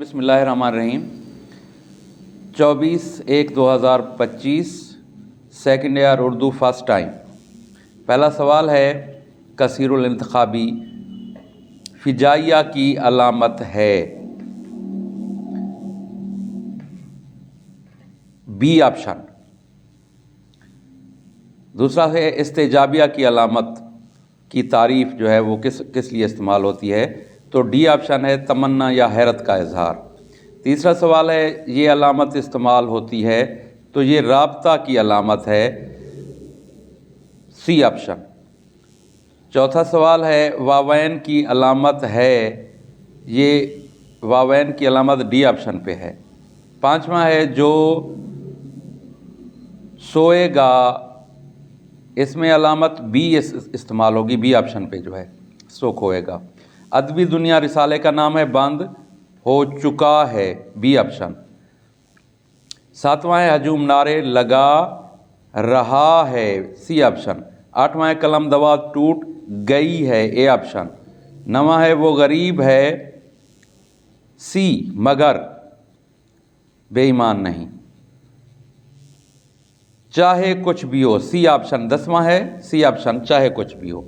बिस्मिल्लाहिर्रहमानिर्रहीम। 24/1/2025 second year Urdu first time. पहला सवाल है, कसीरुल इंतखाबी फिजाइया की अलामत है? B option. दूसरा है, इस्तेजाबिया की अलामत की तारीफ जो है वो किस लिए इस्तेमाल होती है? तो डी ऑप्शन है, तमन्ना या हैरत का इजहार। तीसरा सवाल है, ये अलामत इस्तेमाल होती है तो ये राबता की अलामत है, सी ऑप्शन। चौथा सवाल है, वावैन की अलामत है, ये वावैन की अलामत डी ऑप्शन पे है। पांचवा है, जो सोएगा, इसमें अलामत बी इस्तेमाल होगी, बी ऑप्शन पे जो है सो खोएगा। अदबी दुनिया रिसाले का नाम है, बंद हो चुका है, बी ऑप्शन। सातवां है, हजूम नारे लगा रहा है, सी ऑप्शन। आठवां है, कलम दवा टूट गई है, ए ऑप्शन। नवां है, वो गरीब है, सी, मगर बेईमान नहीं। चाहे कुछ भी हो, सी ऑप्शन। 10वां है, सी ऑप्शन, चाहे कुछ भी हो।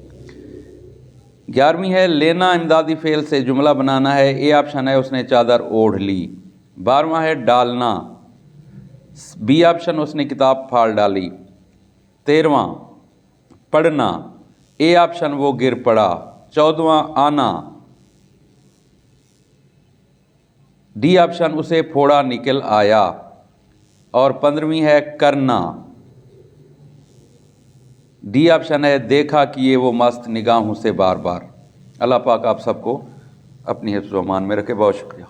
11वीं है, लेना इमदादी फेल से जुमला बनाना है, ए ऑप्शन है, उसने चादर ओढ़ ली। 12वां है, डालना, बी ऑप्शन, उसने किताब फाड़ डाली। 13वां, पढ़ना, ए ऑप्शन, वो गिर पड़ा। 14वां, आना, डी ऑप्शन, उसे फोड़ा निकल आया। और 15वीं है, करना, डी ऑप्शन है, देखा कि ये वो मस्त निगाहों से बार बार। अल्लाह पाक आप सबको अपनी हिफ्ज़ व अमान में रखे। बहुत शुक्रिया।